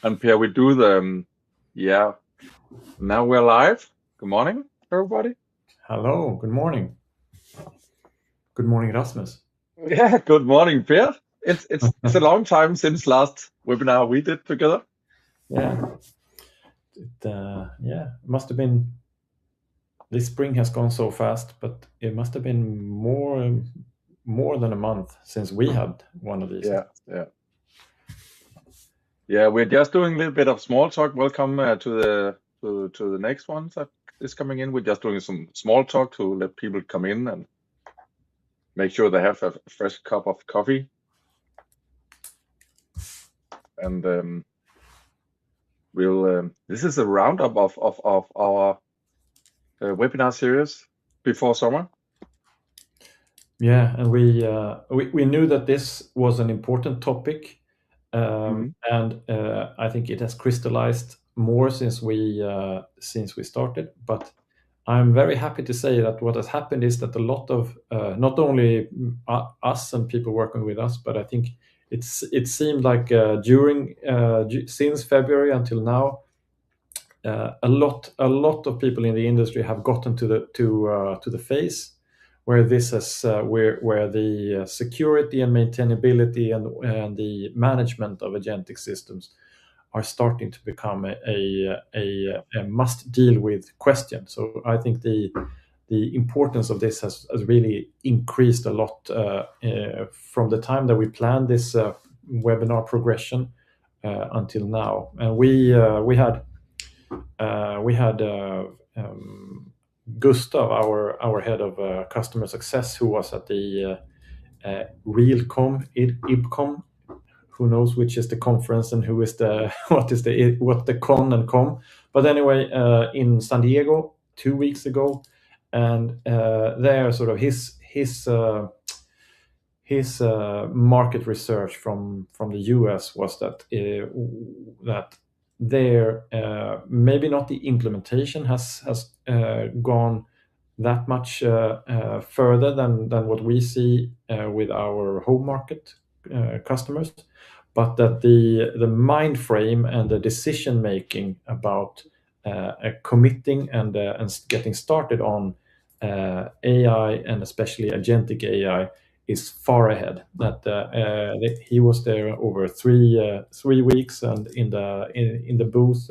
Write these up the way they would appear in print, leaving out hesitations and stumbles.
And Pierre, we do the, now we're live. Good morning, everybody. Hello, good morning. Good morning, Rasmus. Yeah, good morning, Pierre. It's a long time since last webinar we did together. Yeah, it must have been. This spring has gone so fast, but it must have been more than a month since we had one of these. Yeah. We're just doing a little bit of small talk. Welcome to the next one that is coming in. We're just doing some small talk to let people come in and make sure they have a fresh cup of coffee. And we'll. This is a roundup of our webinar series before summer. Yeah, and we knew that this was an important topic, and I think it has crystallized more since we started. But I'm very happy to say that what has happened is that a lot of not only us and people working with us, but I think it seemed like since February until now, a lot of people in the industry have gotten to the phase where this is where the security and maintainability and the management of agentic systems are starting to become a must deal with question. So I think the importance of this has really increased a lot from the time that we planned this webinar progression until now. And we had Gustav, our head of customer success, who was at the Realcom, IBCom. Who knows which is the conference and who is the what the con and com. But anyway, in San Diego 2 weeks ago, and there sort of his market research from the US was that there maybe not the implementation has gone that much further than what we see with our home market customers, but that the mind frame and the decision making about committing and getting started on AI and especially agentic AI is far ahead. That he was there over 3 weeks, and in the booth,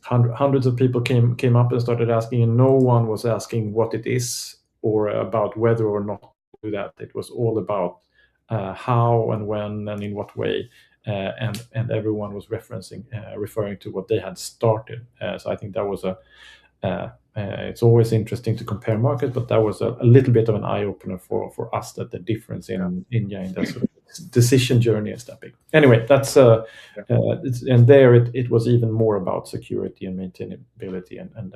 hundreds of people came up and started asking, and no one was asking what it is or about whether or not to do that. It was all about how and when and in what way, and everyone was referring to what they had started. So I think that was it's always interesting to compare markets, but that was a little bit of an eye opener for us, that the difference in that sort of decision journey is that big. Anyway, that's and there it was even more about security and maintainability and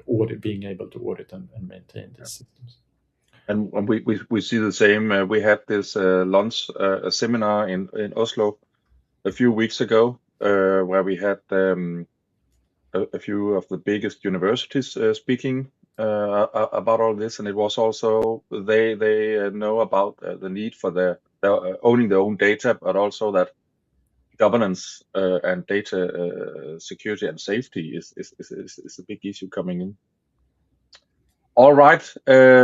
audit, being able to audit and maintain these systems. And we see the same. We had this launch a seminar in Oslo a few weeks ago, where we had a few of the biggest universities speaking about all this, and it was also they know about the need for their owning their own data, but also that governance and data security and safety is a big issue coming in. All right,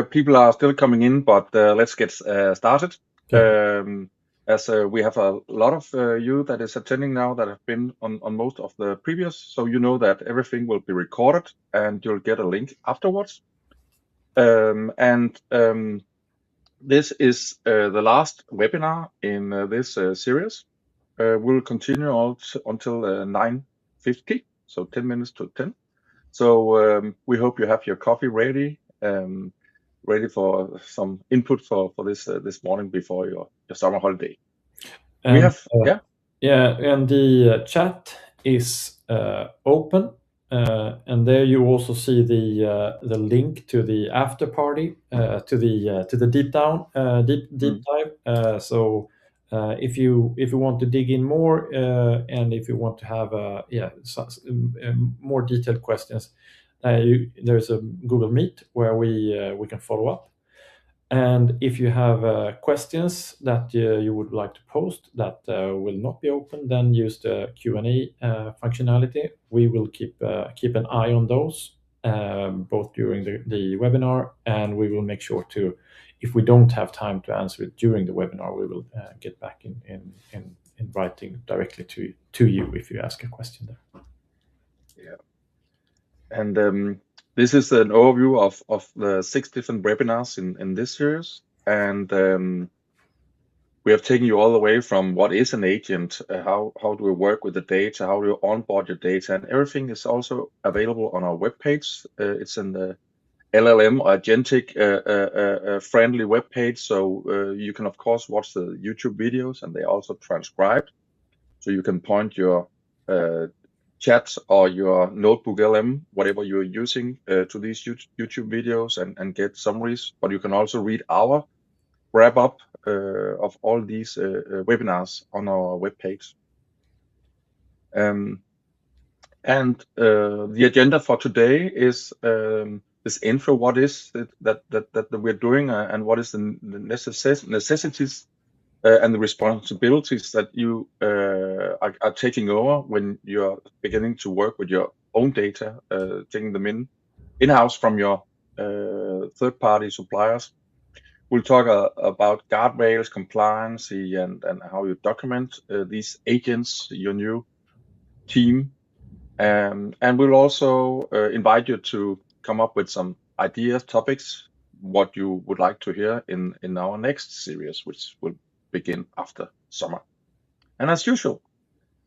people are still coming in, but let's get started. Okay. As we have a lot of you that is attending now that have been on most of the previous, so you know that everything will be recorded and you'll get a link afterwards. This is the last webinar in this series. We'll continue until 9:50, so 10 minutes to 10. So we hope you have your coffee ready, ready for some input for this morning before your summer holiday. And, we have and the chat is open, and there you also see the link to the after party, to the deep dive. So if you want to dig in more, and if you want to have more detailed questions, there's a Google Meet where we can follow up. And if you have questions that you would like to post that will not be open, then use the Q&A functionality. We will keep an eye on those both during the webinar, and we will make sure to, if we don't have time to answer it during the webinar, we will get back in writing directly to you if you ask a question there. Yeah. And this is an overview of the 6 different webinars in this series. And we have taken you all the way from what is an agent, how do we work with the data, how do you onboard your data, and everything is also available on our webpage. It's in the LLM or Agentic friendly webpage, so you can of course watch the YouTube videos, and they're also transcribed, so you can point your chat or your notebook LM, whatever you're using, to these YouTube videos and get summaries. But you can also read our wrap up of all these webinars on our webpage. And the agenda for today is this intro: what is it that we're doing, and what is the necessities and the responsibilities that you are taking over when you're beginning to work with your own data, taking them in-house from your third-party suppliers. We'll talk about guardrails, compliance, and how you document these agents, your new team. And we'll also invite you to come up with some ideas, topics, what you would like to hear in our next series, which will begin after summer. And as usual,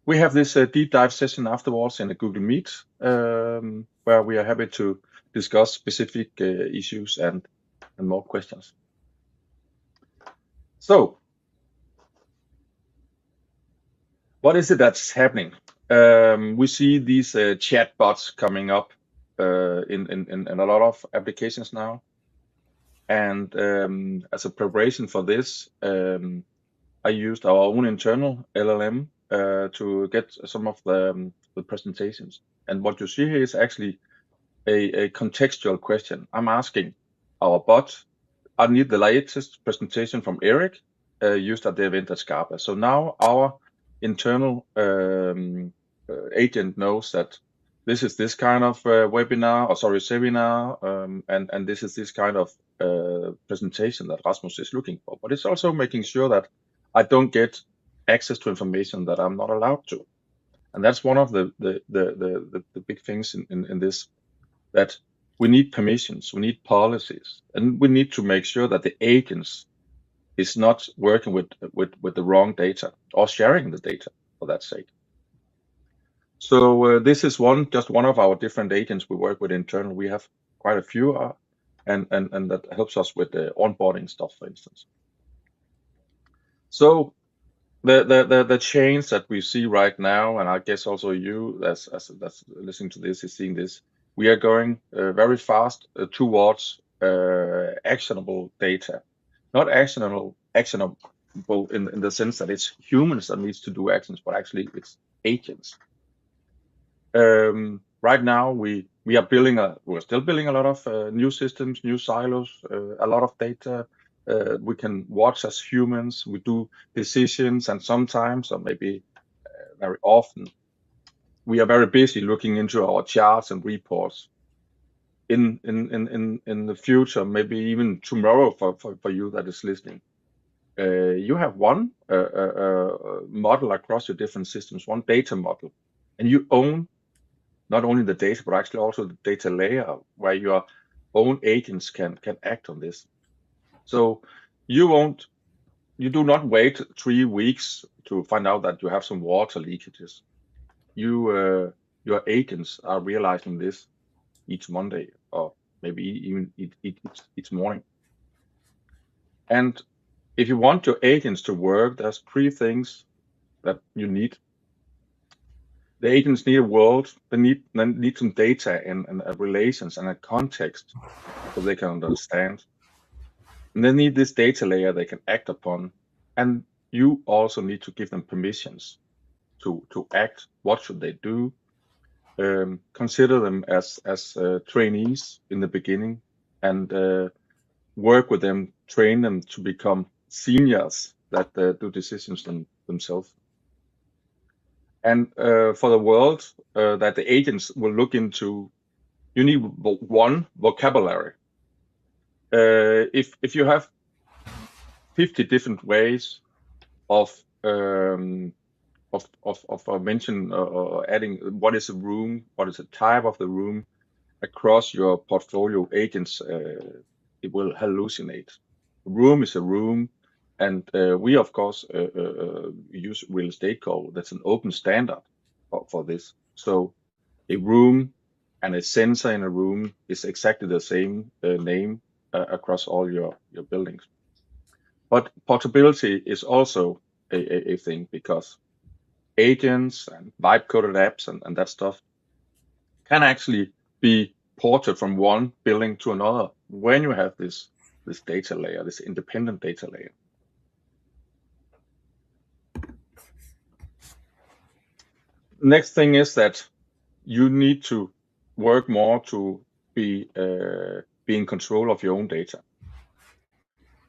we have this deep dive session afterwards in a Google Meet, where we are happy to discuss specific issues and more questions. So, what is it that's happening? We see these chatbots coming up in a lot of applications now. And as a preparation for this, I used our own internal LLM to get some of the presentations. And what you see here is actually a contextual question. I'm asking our bot, I need the latest presentation from Eric used at the event at Scarpa. So now our internal agent knows that this is this kind of seminar, and this is this kind of presentation that Rasmus is looking for. But it's also making sure that I don't get access to information that I'm not allowed to. And that's one of the big things in this, that we need permissions, we need policies, and we need to make sure that the agents is not working with the wrong data or sharing the data for that sake. So this is just one of our different agents we work with internal. We have quite a few, and that helps us with the onboarding stuff, for instance. So the change that we see right now, and I guess also you that's listening to this is seeing this, we are going very fast towards actionable data. Not actionable in the sense that it's humans that needs to do actions, but actually it's agents. Right now we're still building a lot of new systems, new silos, a lot of data. We can watch as humans, we do decisions, and sometimes, or maybe very often, we are very busy looking into our charts and reports. In the future, maybe even tomorrow for you that is listening, you have one model across your different systems, one data model, and you own not only the data, but actually also the data layer where your own agents can act on this. So you do not wait 3 weeks to find out that you have some water leakages. Your agents are realizing this each Monday, or maybe even each morning. And if you want your agents to work, there's 3 things that you need. The agents need a world, they need some data and relations and a context so they can understand. And they need this data layer they can act upon. And you also need to give them permissions to act. What should they do? Consider them as trainees in the beginning, and work with them train them to become seniors that do decisions themselves. And for the world that the agents will look into, you need one vocabulary. If you have 50 different ways of mention or adding what is a room, what is the type of the room across your portfolio agents, it will hallucinate. A room is a room, and we of course use real estate code. That's an open standard for this. So a room and a sensor in a room is exactly the same name across all your buildings. But portability is also a thing, because agents and vibe coded apps and that stuff can actually be ported from one building to another when you have this data layer, this independent data layer. Next thing is that you need to work more to be in control of your own data.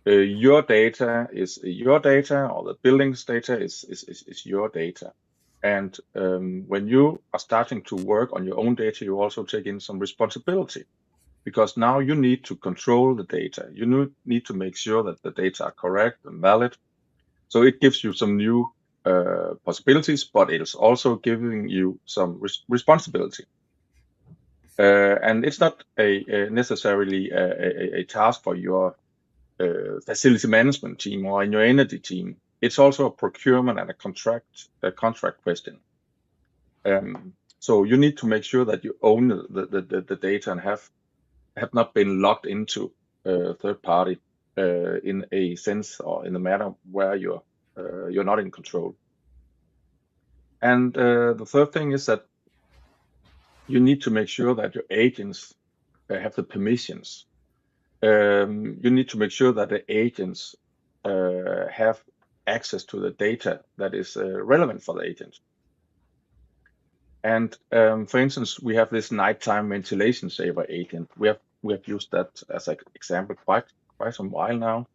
Your data is your data, or the building's data is your data. And when you are starting to work on your own data, you also take in some responsibility, because now you need to control the data. You need to make sure that the data are correct and valid. So it gives you some new possibilities, but it is also giving you some responsibility. And it's not necessarily a task for your facility management team or in your energy team. It's also a procurement and a contract question. So you need to make sure that you own the data and have not been locked into third party in a sense or in a matter where you're not in control. And the third thing is that you need to make sure that your agents have the permissions. You need to make sure that the agents have access to the data that is relevant for the agent. And for instance, we have this nighttime ventilation saver agent. We have used that as an example quite some while now.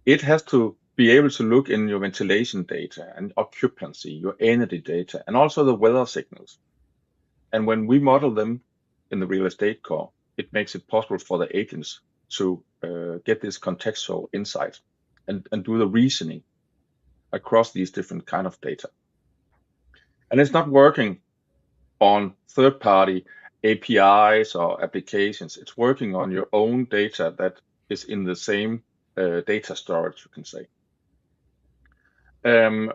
It has to be able to look in your ventilation data and occupancy, your energy data, and also the weather signals. And when we model them in the real estate core, it makes it possible for the agents to get this contextual insight and do the reasoning across these different kind of data. And it's not working on third-party APIs or applications. It's working on your own data that is in the same data storage, you can say. And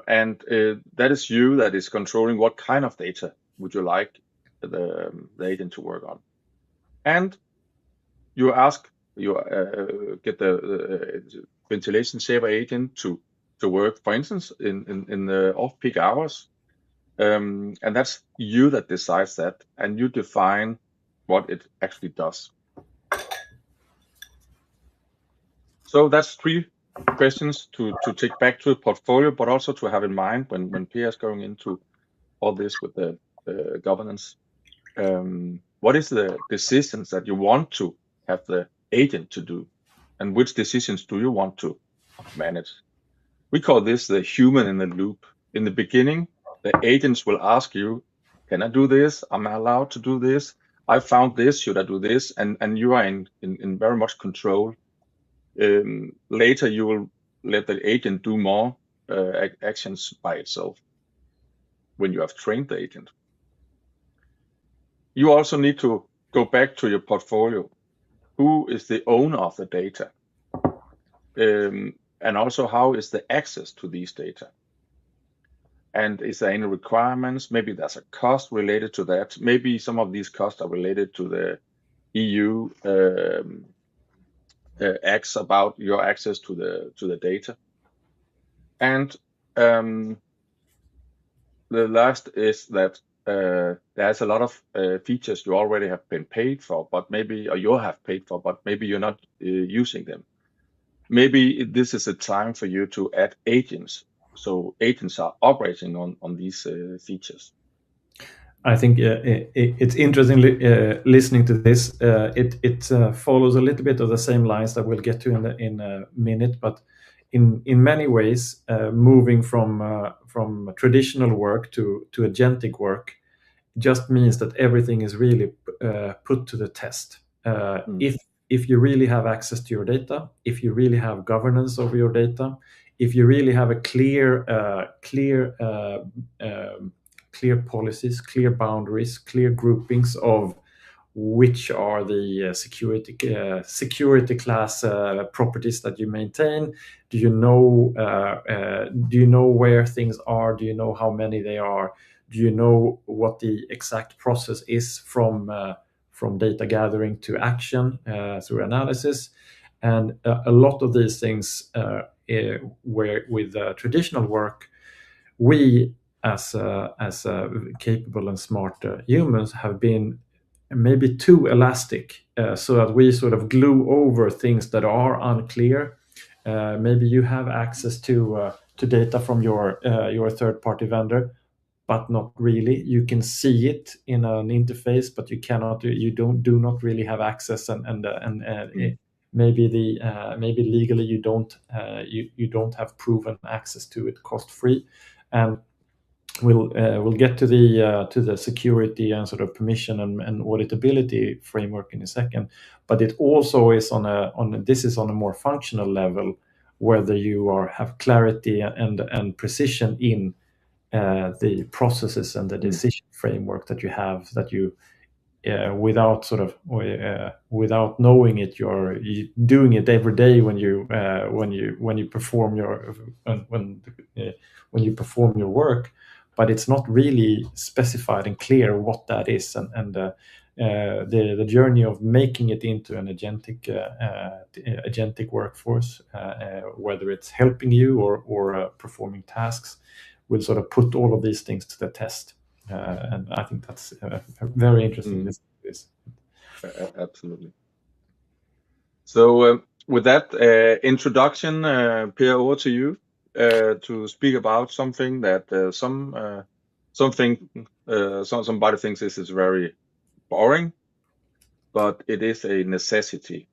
that is you that is controlling what kind of data would you like the agent to work on. And you get the ventilation saver agent to work, for instance, in the off-peak hours. And that's you that decides that, and you define what it actually does. So that's 3 questions to take back to the portfolio, but also to have in mind when Pia is going into all this with the governance. What is the decisions that you want to have the agent to do, and which decisions do you want to manage? We call this the human in the loop. In the beginning, the agents will ask you, can I do this? Am I allowed to do this? I found this, should I do this? And you are in very much control. Later, you will let the agent do more actions by itself when you have trained the agent. You also need to go back to your portfolio. Who is the owner of the data? And also, how is the access to these data? And is there any requirements? Maybe there's a cost related to that. Maybe some of these costs are related to the EU acts about your access to the data. And the last is that there's a lot of features you already have been paid for, but maybe, or you have paid for, but maybe you're not using them. Maybe this is a time for you to add agents, so agents are operating on these features. I think it's interesting listening to this. It follows a little bit of the same lines that we'll get to in a minute, but in many ways, moving from traditional work to agentic work just means that everything is really put to the test. If you really have access to your data, if you really have governance over your data, if you really have a clear policies, clear boundaries, clear groupings of which are the security class properties that you maintain. Do you know where things are? Do you know how many they are? Do you know what the exact process is from data gathering to action through analysis? And a lot of these things where with traditional work, we as capable and smart humans have been maybe too elastic, so that we sort of glue over things that are unclear. Maybe you have access to data from your third-party vendor, but not really. You can see it in an interface, but you do not really have access, and maybe legally you don't have proven access to it cost-free. And we'll get to the security and sort of permission and auditability framework in a second. But it also is on a more functional level, whether you have clarity and precision in the processes and the decision framework that you have, that you without without knowing it, you're doing it every day when you perform your work, but it's not really specified and clear what that is, and the journey of making it into an agentic workforce, whether it's helping you or performing tasks, will sort of put all of these things to the test. And I think that's very interesting. This. Absolutely. So with that introduction, Per, over to you to speak about something that somebody thinks this is very boring, but it is a necessity.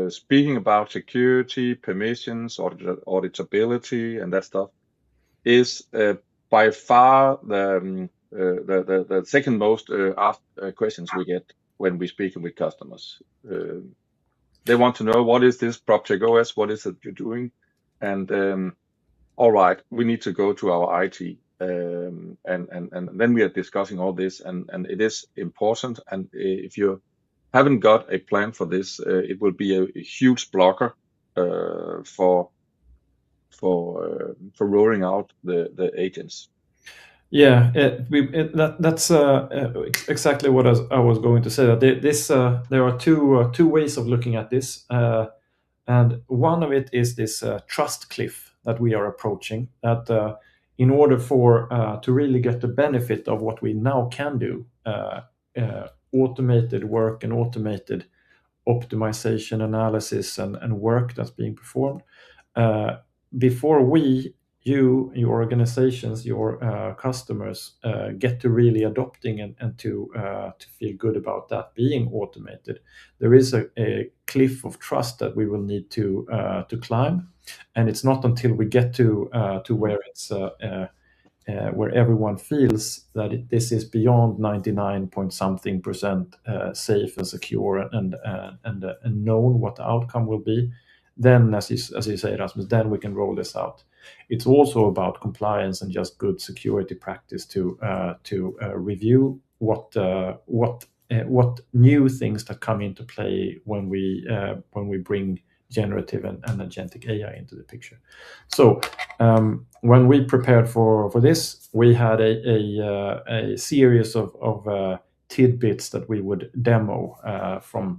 Speaking about security, permissions, auditability, and that stuff is by far the second most asked questions we get when we speak with customers. They want to know, what is this Proptech OS? What is it you're doing? And all right, we need to go to our IT, and then we are discussing all this, and it is important. And if you haven't got a plan for this, it will be a huge blocker for rolling out the agents. Yeah, that's exactly what I was going to say. That there are two ways of looking at this, and one of it is this trust cliff that we are approaching. That in order to really get the benefit of what we now can do, automated work and automated optimization analysis and work that's being performed, before your organizations, your customers get to really adopting and to feel good about that being automated, there is a cliff of trust that we will need to climb, and it's not until we get to where it's where everyone feels that this is beyond 99 point something percent safe and secure and known what the outcome will be. Then, as you say, Rasmus, then we can roll this out. It's also about compliance and just good security practice to review what new things that come into play when we bring generative and agentic AI into the picture. So when we prepared for this, we had a series of tidbits that we would demo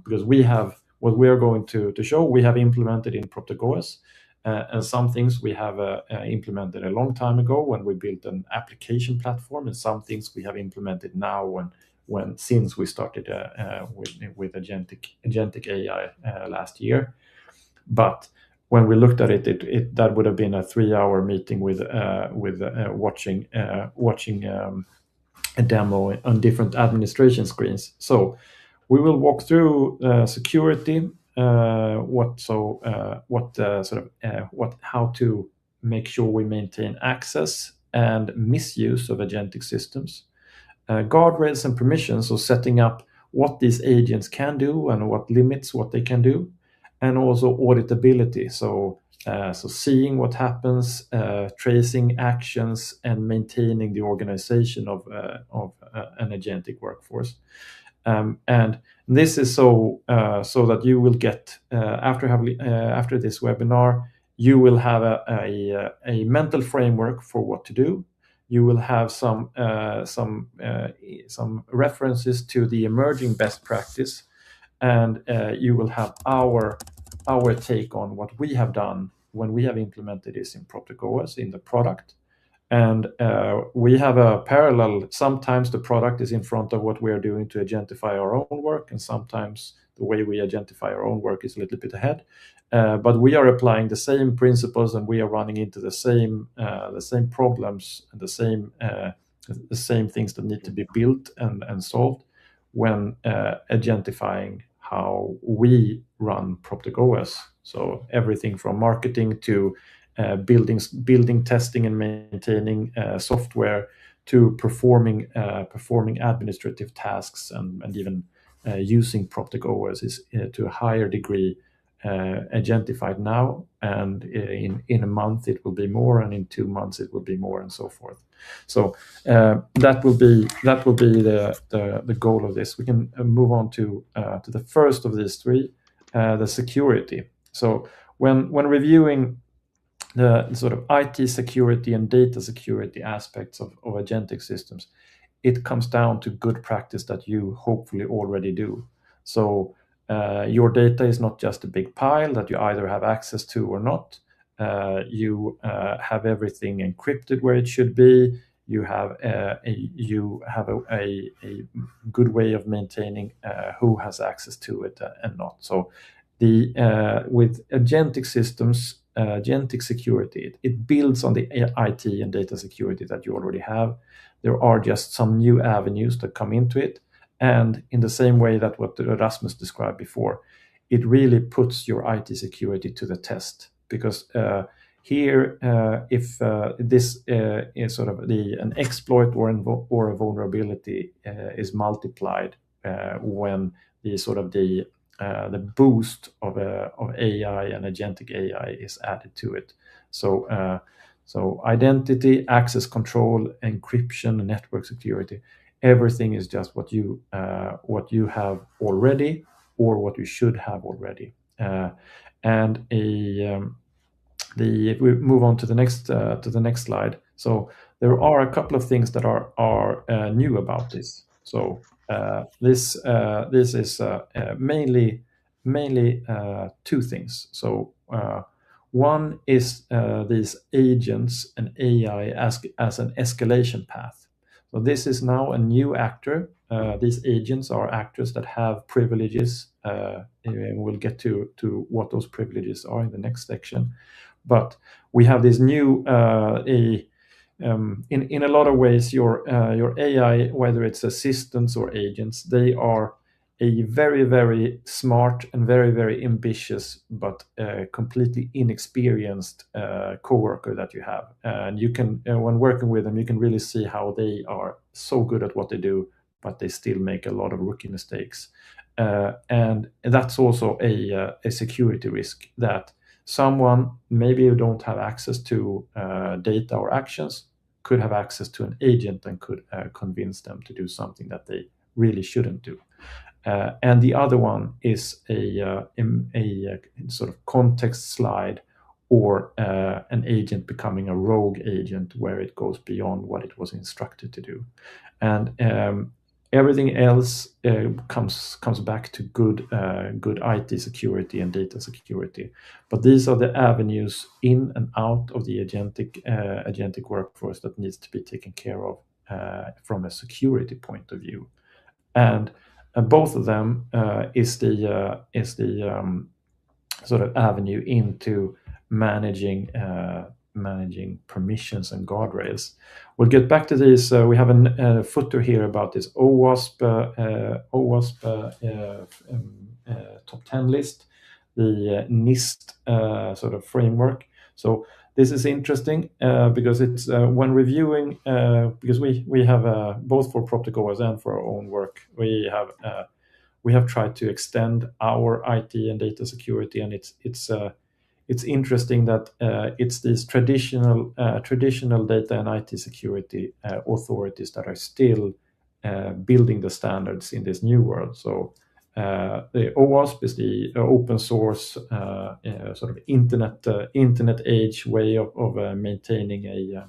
because we have what we are going to show. We have implemented in Proptech OS, and some things we have implemented a long time ago when we built an application platform, and some things we have implemented now since we started with agentic AI last year. But when we looked at it that would have been a 3-hour meeting with watching demo on different administration screens. So we will walk through security, how to make sure we maintain access and misuse of agentic systems, guardrails and permissions, so setting up what these agents can do and what limits what they can do, and also auditability, so seeing what happens, tracing actions, and maintaining the organization of an agentic workforce. And this is so that you will get after this webinar, you will have a mental framework for what to do. You will have some references to the emerging best practice, and you will have our take on what we have done when we have implemented this in Proptech OS in the product. And we have a parallel. Sometimes the product is in front of what we are doing to agentify our own work, and sometimes the way we agentify our own work is a little bit ahead. But we are applying the same principles, and we are running into the same problems and the same things that need to be built and solved when agentifying how we run Proptech OS. So everything from marketing to building, testing, and maintaining software, to performing administrative tasks, and even using Proptech OS is to a higher degree agentified now, and in a month it will be more, and in 2 months it will be more, and so forth. So that will be the goal of this. We can move on to the first of these three, the security. So when reviewing the sort of IT security and data security aspects of agentic systems, it comes down to good practice that you hopefully already do. So your data is not just a big pile that you either have access to or not. You have everything encrypted where it should be. You have a good way of maintaining who has access to it and not. So with agentic systems, agentic security, it builds on the IT and data security that you already have. There are just some new avenues that come into it. And in the same way that what Rasmus described before, it really puts your IT security to the test. Because here, if this is sort of an exploit or a vulnerability is multiplied when the boost of AI and agentic AI is added to it. So identity, access control, encryption, network security, everything is just what you have already, or what you should have already. And if we move on to the next slide, so there are a couple of things that are new about this. So this is mainly two things. So one is these agents and AI as an escalation path. So this is now a new actor. These agents are actors that have privileges, and we'll get to what those privileges are in the next section. But we have this new in a lot of ways, your AI, whether it's assistants or agents, they are a very, very smart and very, very ambitious, but completely inexperienced coworker that you have. And you can, when working with them, you can really see how they are so good at what they do, but they still make a lot of rookie mistakes. And that's also a security risk, that someone, maybe you don't have access to data or actions, could have access to an agent and could convince them to do something that they really shouldn't do. And the other one is a sort of context slide, or an agent becoming a rogue agent, where it goes beyond what it was instructed to do. And everything else comes back to good IT security and data security. But these are the avenues in and out of the agentic workforce that needs to be taken care of from a security point of view. And both of them is the sort of avenue into managing managing permissions and guardrails. We'll get back to this. We have a footer here about this OWASP top 10 list, the NIST sort of framework. So this is interesting because it's when reviewing, because we have both for Proptech OS and for our own work, we have tried to extend our IT and data security, and it's interesting that it's these traditional data and IT security authorities that are still building the standards in this new world. So the OWASP is the open source sort of internet age way of maintaining a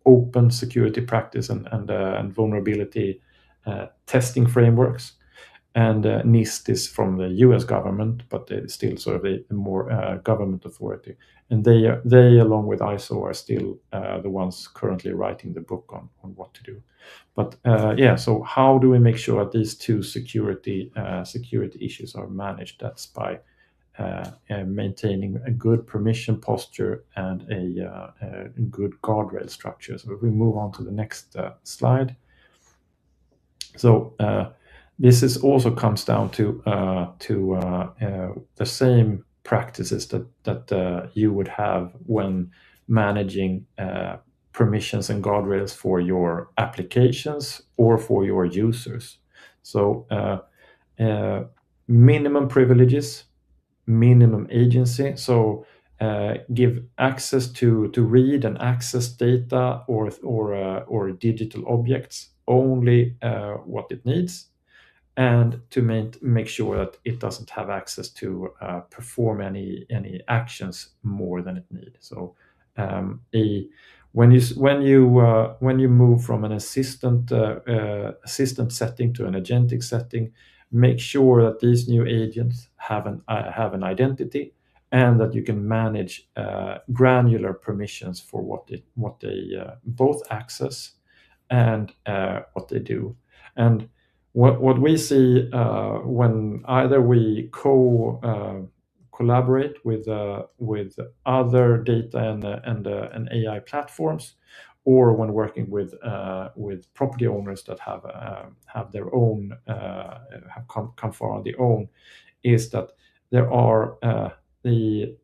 open security practice and vulnerability testing frameworks. And NIST is from the US government, but it's still sort of a more government authority. And they along with ISO are still the ones currently writing the book on what to do. But so how do we make sure that these two security issues are managed? That's by maintaining a good permission posture and a good guardrail structure. So if we move on to the next slide. So this is also comes down to the same practices that you would have when managing permissions and guardrails for your applications or for your users. So minimum privileges, minimum agency. So give access to read and access data or digital objects only what it needs, and to make sure that it doesn't have access to perform any actions more than it needs. So when you move from an assistant setting to an agentic setting, make sure that these new agents have an identity, and that you can manage granular permissions for what they both access and what they do. And what we see when either we collaborate with other data and AI platforms, or when working with property owners that have their own have come far on their own, is that there are the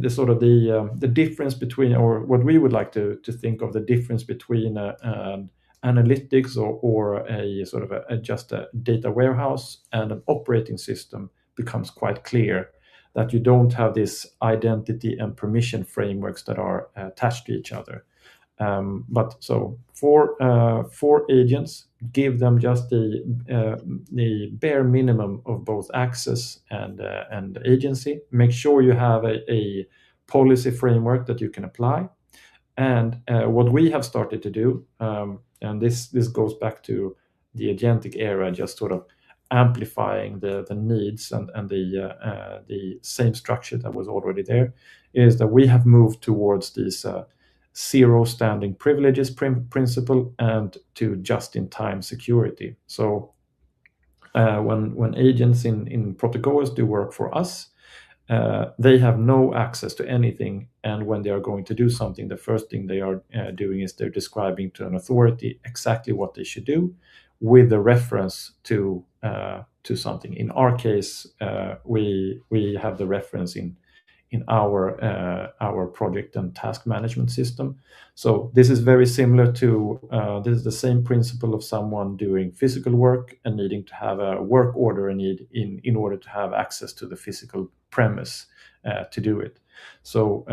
sort of the difference between, or what we would like to think of, the difference between analytics or a sort of just a data warehouse and an operating system becomes quite clear, that you don't have this identity and permission frameworks that are attached to each other. But so for agents, give them just the bare minimum of both access and agency. Make sure you have a policy framework that you can apply. And what we have started to do, and this goes back to the agentic era, just sort of amplifying the needs and the same structure that was already there, is that we have moved towards these zero standing privileges principle and to just-in-time security. So when agents in Proptech OS do work for us, they have no access to anything, and when they are going to do something, the first thing they are doing is they're describing to an authority exactly what they should do, with a reference to something. In our case, we have the reference in our project and task management system. So this is very similar to this is the same principle of someone doing physical work and needing to have a work order in order to have access to the physical premise to do it. So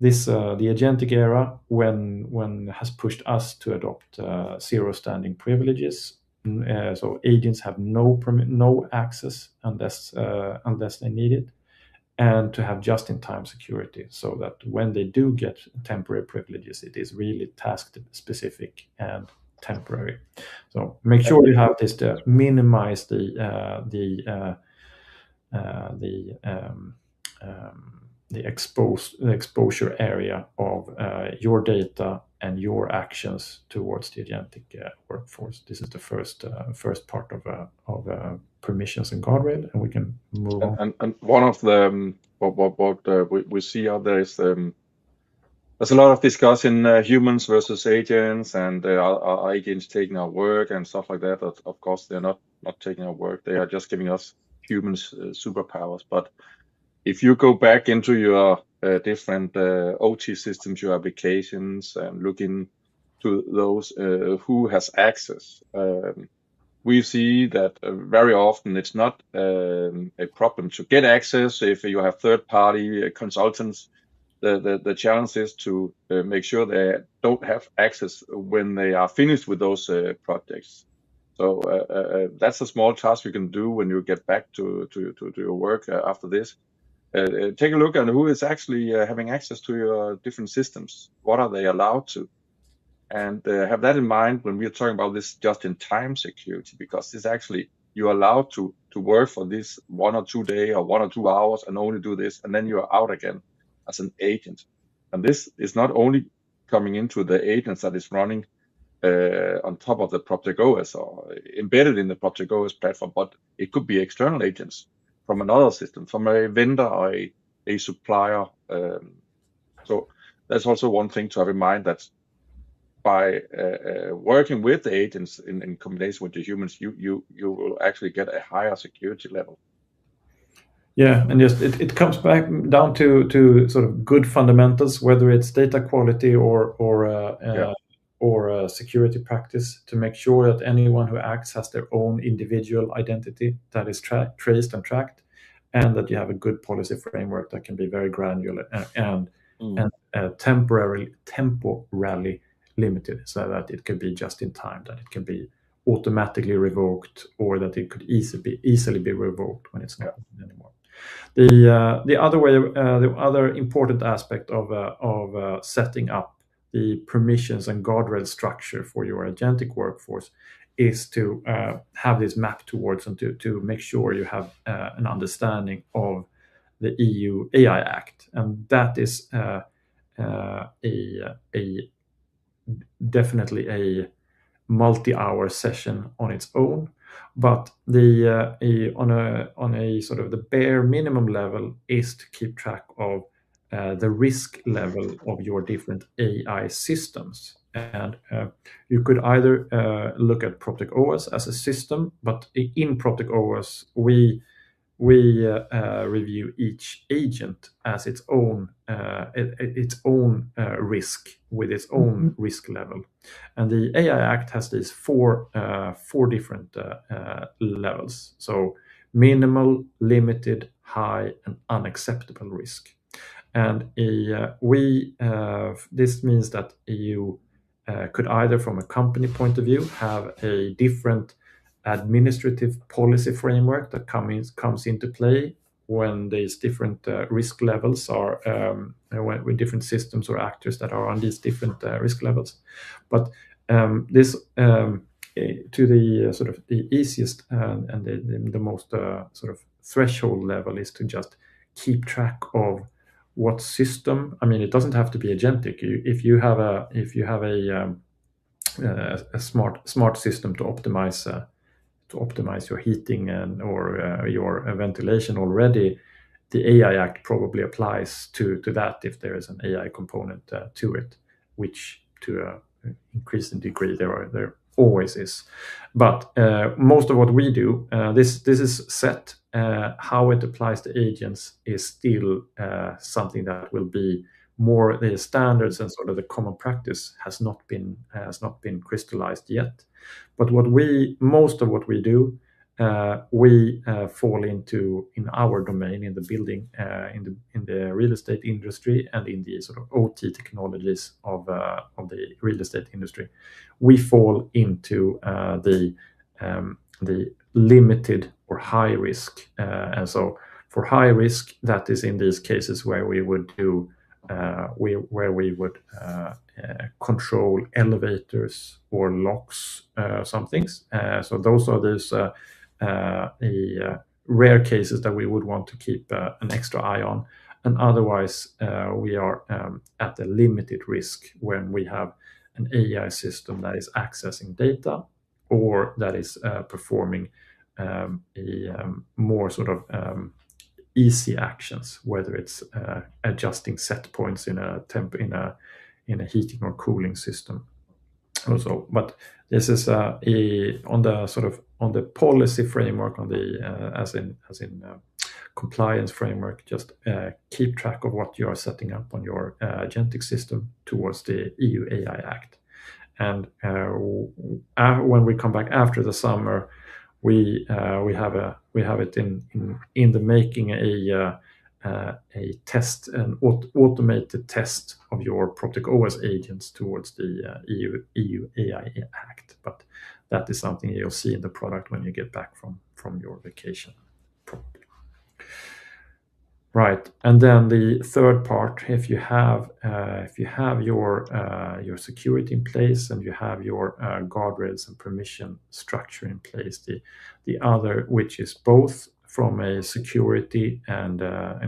the agentic era, when has pushed us to adopt zero standing privileges. So agents have no access unless they need it, and to have just-in-time security, so that when they do get temporary privileges, it is really task-specific and temporary. So make sure you have this to minimize the exposure area of your data and your actions towards the agentic workforce. This is the first part of permissions and guardrail, and we can move on. And one of the what we see out there is there's a lot of discussion humans versus agents, and are agents taking our work and stuff like that. Of course, they're not taking our work. They are just giving us humans superpowers. But if you go back into your different OT systems, your applications, and look into those who has access, we see that very often it's not a problem to get access if you have third-party consultants. The challenge is to make sure they don't have access when they are finished with those projects. So that's a small task you can do when you get back to your work after this. Take a look at who is actually having access to your different systems. What are they allowed to? And have that in mind when we're talking about this just-in-time security, because this actually you're allowed to work for this 1 or 2 days or 1 or 2 hours and only do this, and then you're out again as an agent. And this is not only coming into the agents that is running on top of the Proptech OS or embedded in the Proptech OS platform, but it could be external agents from another system, from a vendor or a supplier. So that's also one thing to have in mind, that by working with the agents in combination with the humans, you will actually get a higher security level. Yeah, and just it comes back down to sort of good fundamentals, whether it's data quality or security practice, to make sure that anyone who acts has their own individual identity that is traced and tracked, and that you have a good policy framework that can be very granular and temporarily limited, so that it can be just in time, that it can be automatically revoked, or that it could easily be revoked when it's not anymore. The other important aspect of setting up the permissions and guardrail structure for your agentic workforce is to have this map towards, and to make sure you have an understanding of the EU AI Act, and that is definitely a multi-hour session on its own. But on a sort of the bare minimum level is to keep track of the risk level of your different AI systems. And you could either look at Proptech OS as a system, but in Proptech OS we review each agent as its own risk, with its own risk level. And the AI Act has these four different levels. So minimal, limited, high, and unacceptable risk. And this means that you could either, from a company point of view, have a different administrative policy framework that comes into play when these different risk levels are with different systems or actors that are on these different risk levels. But this to the sort of the easiest and the most sort of threshold level is to just keep track of what system. I mean, it doesn't have to be agentic. If you have a smart system to optimize your heating or your ventilation already, the AI Act probably applies to that if there is an AI component to it, which to an increasing degree there always is. But most of what we do, this is set. How it applies to agents is still something that will be more the standards, and sort of the common practice has not been crystallized yet. But most of what we do, we fall into in our domain, in the building, in the real estate industry, and in the sort of OT technologies of the real estate industry. We fall into the limited or high risk, and so for high risk, that is in these cases where we would do where we would control elevators or locks, some things. So those are those rare cases that we would want to keep an extra eye on. And otherwise, we are at a limited risk when we have an AI system that is accessing data, or that is performing a more sort of easy actions, whether it's adjusting set points in a heating or cooling system also. But this is on the policy framework, on the as in compliance framework. Just keep track of what you are setting up on your agentic system towards the EU AI Act. And when we come back after the summer, we have it in the making a test, an automated test of your Proptech OS agents towards the EU AI Act. But that is something you'll see in the product when you get back from your vacation. Right, and then the third part, if you have your security in place and you have your guardrails and permission structure in place, the other, which is both from a security and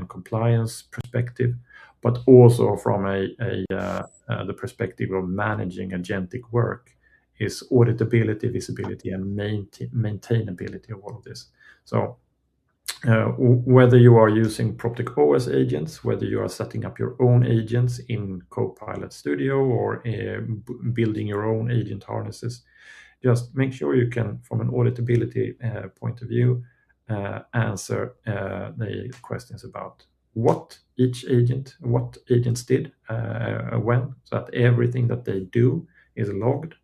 compliance perspective, but also from the perspective of managing agentic work, is auditability, visibility, and maintainability of all of this. So whether you are using Proptech OS agents, whether you are setting up your own agents in Copilot Studio or building your own agent harnesses, just make sure you can, from an auditability point of view, answer the questions about what agents did when, so that everything that they do is logged.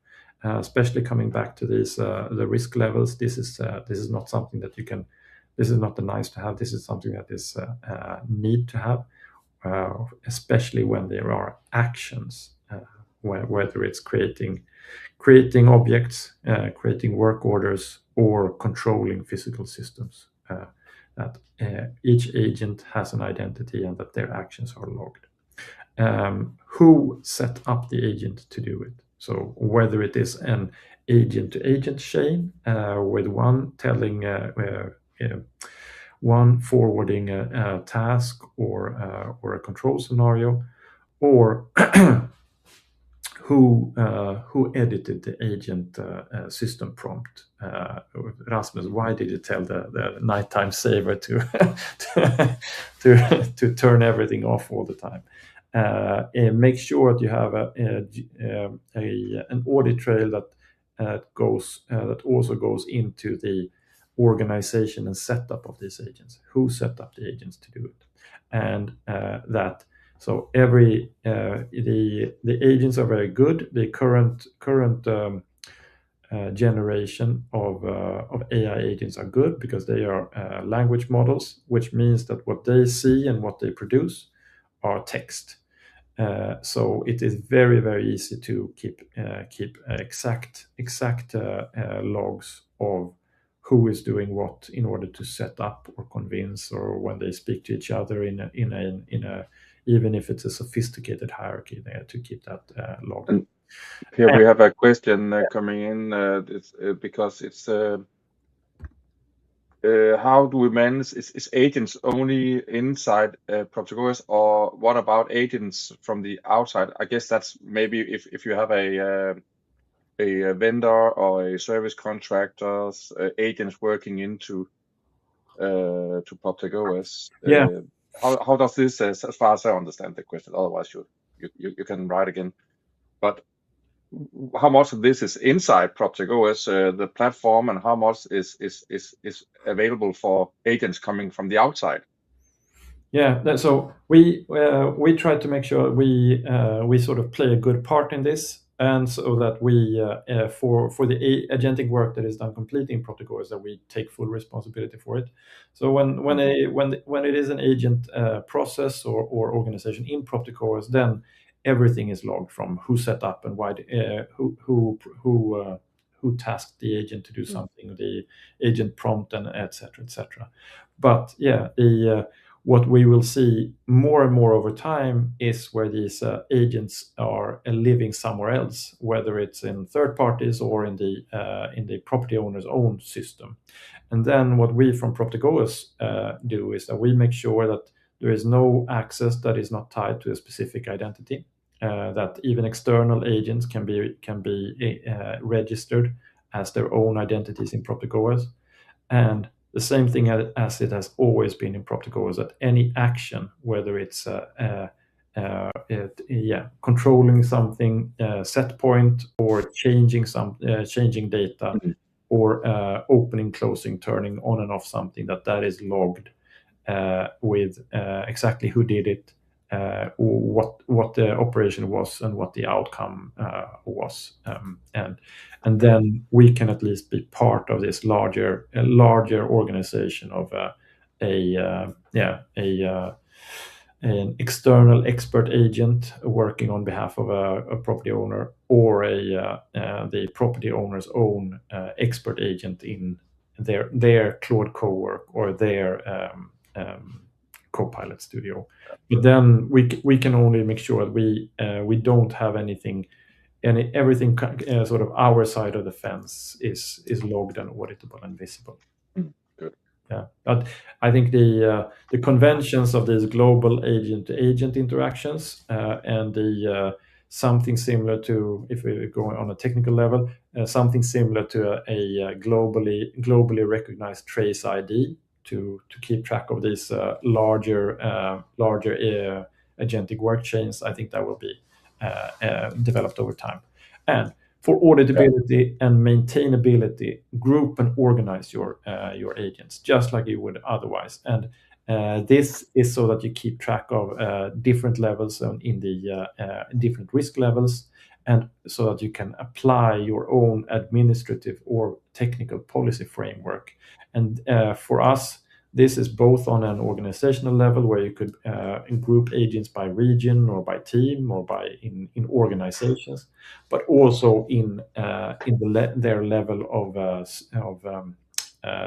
Especially coming back to these the risk levels, this is not something that you can. This is not a nice to have. This is something that is need to have, especially when there are actions, whether it's creating objects, creating work orders, or controlling physical systems. That each agent has an identity and that their actions are logged. Who set up the agent to do it? So whether it is an agent-to-agent chain with one telling one forwarding a task or a control scenario, or who edited the agent system prompt. Rasmus, why did you tell the nighttime saver to turn everything off all the time? And make sure that you have an audit trail that also goes into the organization and setup of these agents. Who set up the agents to do it, and so every the agents are very good. The current generation of AI agents are good because they are language models, which means that what they see and what they produce are text. So it is very, very easy to keep exact logs of who is doing what in order to set up or convince, or when they speak to each other in a even if it's a sophisticated hierarchy, there to keep that log. And here we have a question coming in because it's how do we manage? Is agents only inside Proptech OS, or what about agents from the outside? I guess that's maybe if you have a vendor or a service contractor's agents working into to Proptech OS. How does this, as far as I understand the question, otherwise you can write again, but how much of this is inside Proptech OS, the platform, and how much is available for agents coming from the outside? Yeah, so we try to make sure we sort of play a good part in this, and so that we for the agentic work that is done completely in Proptech OS, that we take full responsibility for it. So when it is an agent process or organization in Proptech OS, then everything is logged, from who set up and why, who tasked the agent to do something, the agent prompt, and etc. But yeah, what we will see more and more over time is where these agents are living somewhere else, whether it's in third parties or in the property owner's own system. And then what we from Proptech OS do is that we make sure that there is no access that is not tied to a specific identity, that even external agents can be registered as their own identities in Proptech OS. And the same thing as it has always been in Proptech OS, that any action, whether it's controlling something, set point, or changing data, or opening, closing, turning on and off something, that is logged with exactly who did it, what the operation was, and what the outcome was, and then we can at least be part of this larger organization of an external expert agent working on behalf of a property owner, or the property owner's own expert agent in their Claude Cowork or their Copilot Studio. But then we can only make sure that we don't have anything, everything sort of our side of the fence is logged and auditable and visible. Good. Yeah, but I think the conventions of these global agent-to-agent interactions and the something similar to, if we go on a technical level, something similar to a globally recognized trace ID to keep track of these larger agentic work chains. I think that will be developed over time. And for auditability and maintainability, group and organize your agents just like you would otherwise. And this is so that you keep track of different levels in the different risk levels, and so that you can apply your own administrative or technical policy framework. And for us, this is both on an organizational level, where you could group agents by region or by team or in organizations, but also in their level of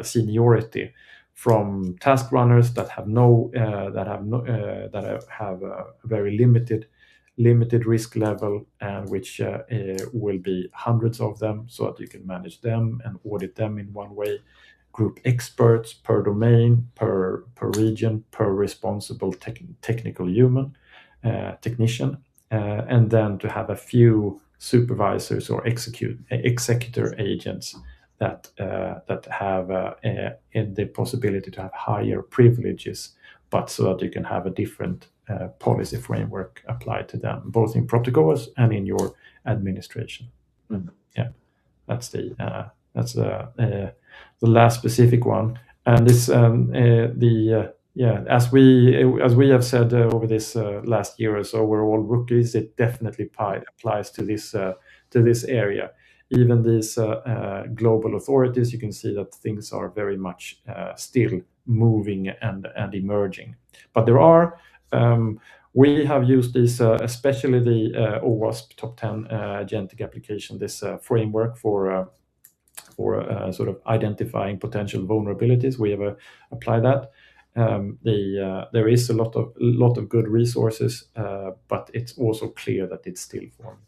seniority, from task runners that have a very limited risk level, and which will be hundreds of them, so that you can manage them and audit them in one way. Group experts per domain, per region, per responsible technical technician, and then to have a few supervisors or executor agents that have the possibility to have higher privileges, but so that you can have a different policy framework applied to them, both in Proptech OS and in your administration. Yeah, that's the last specific one. And this as we have said over this last year or so, we're all rookies. It definitely applies to this area. Even these global authorities, you can see that things are very much still moving and emerging. But there are we have used this, especially the OWASP Top 10 Agentic application, this framework for sort of identifying potential vulnerabilities. We have applied that. There is a lot of good resources, but it's also clear that it's still forming.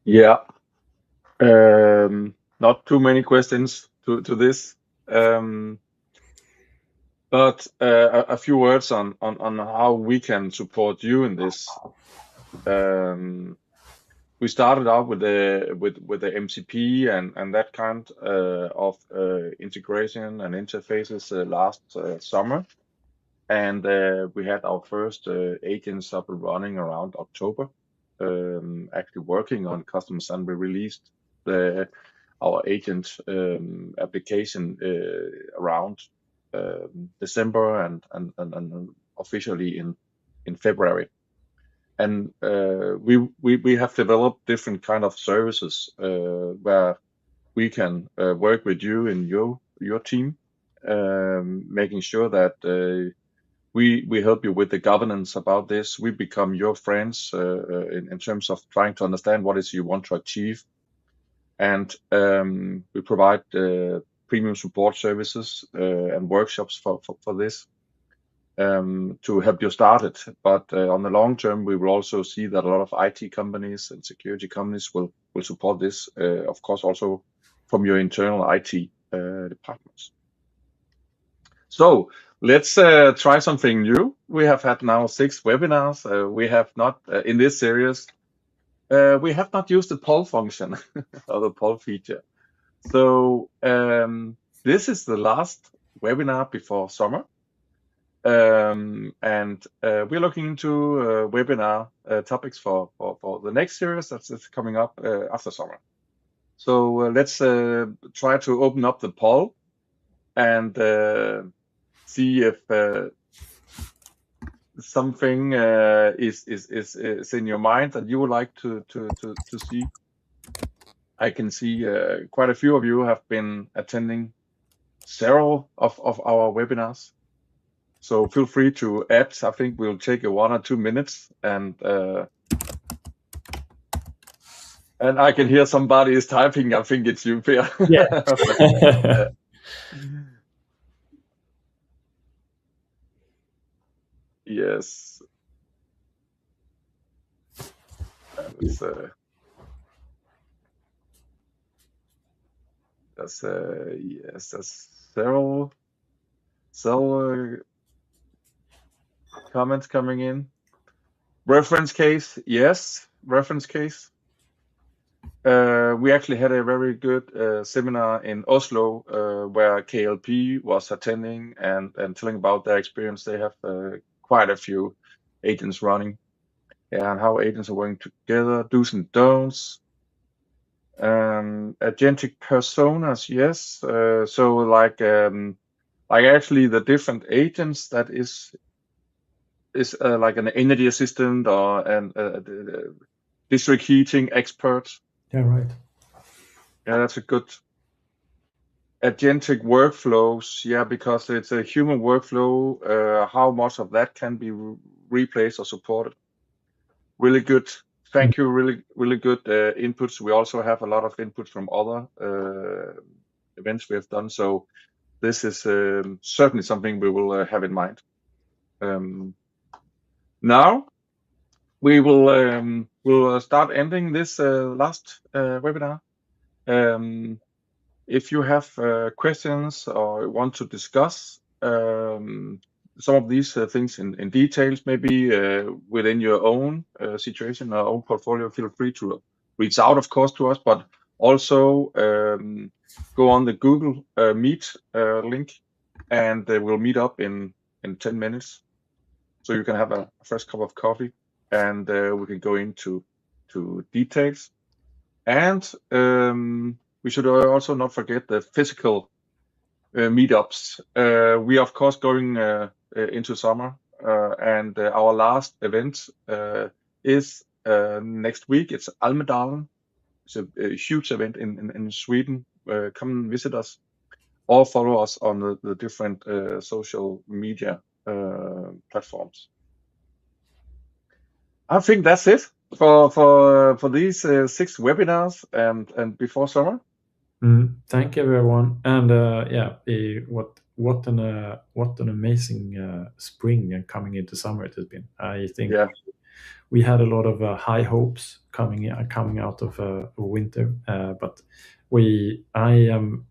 Yeah. Not too many questions to this. But a few words on how we can support you in this. We started out with the MCP and that kind of integration and interfaces last summer, and we had our first agents up and running around October, actually working on customers, and we released our agent application around December and officially in February. And we have developed different kind of services where we can work with you and your team, making sure that we help you with the governance about this. We become your friends in terms of trying to understand what is you want to achieve, and we provide premium support services and workshops for this. To help you start it, but on the long term, we will also see that a lot of IT companies and security companies will support this, of course, also from your internal IT departments. So let's try something new. We have had now 6 webinars. We have not, in this series, we have not used the poll function or the poll feature. So this is the last webinar before summer. And we're looking into webinar topics for the next series that's coming up after summer. So let's try to open up the poll and see if something is in your mind that you would like to see. I can see quite a few of you have been attending several of our webinars. So feel free to add. I think we'll take 1 or 2 minutes, and I can hear somebody is typing. I think it's you, Per. Yeah. Yes. There's several comments coming in. Reference case, yes. Reference case. We actually had a very good seminar in Oslo where KLP was attending and telling about their experience. They have quite a few agents running, and how agents are working together, do's and don'ts. Agentic personas, yes. So like actually the different agents that is like an energy assistant or an district heating expert. Yeah, right. Yeah, that's a good agentic workflows. Yeah, because it's a human workflow. How much of that can be replaced or supported? Really good. Thank you. Really good inputs. We also have a lot of inputs from other events we have done. So this is certainly something we will have in mind. Now we will we'll start ending this last webinar. If you have questions or want to discuss some of these things in details, maybe within your own situation or own portfolio, feel free to reach out, of course, to us, but also go on the Google Meet link, and we'll meet up in 10 minutes. So you can have a fresh cup of coffee, and we can go into details. And we should also not forget the physical meetups. We are, of course, going into summer, and our last event is next week. It's Almedalen. It's a huge event in Sweden. Come and visit us, or follow us on the different social media platforms. I think that's it for these 6 webinars and before summer. Thank you, everyone. And what an amazing spring and coming into summer it has been. I think we had a lot of high hopes coming out of winter, but I am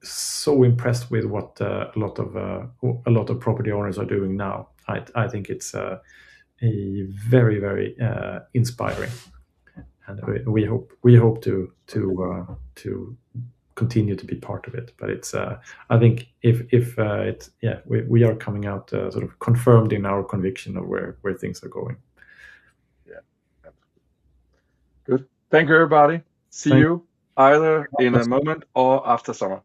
so impressed with what a lot of property owners are doing now. I think it's a very, very inspiring. And we hope to continue to be part of it. But it's I think if we are coming out sort of confirmed in our conviction of where things are going. Yeah. Good. Thank you, everybody. See you either in a moment or after summer.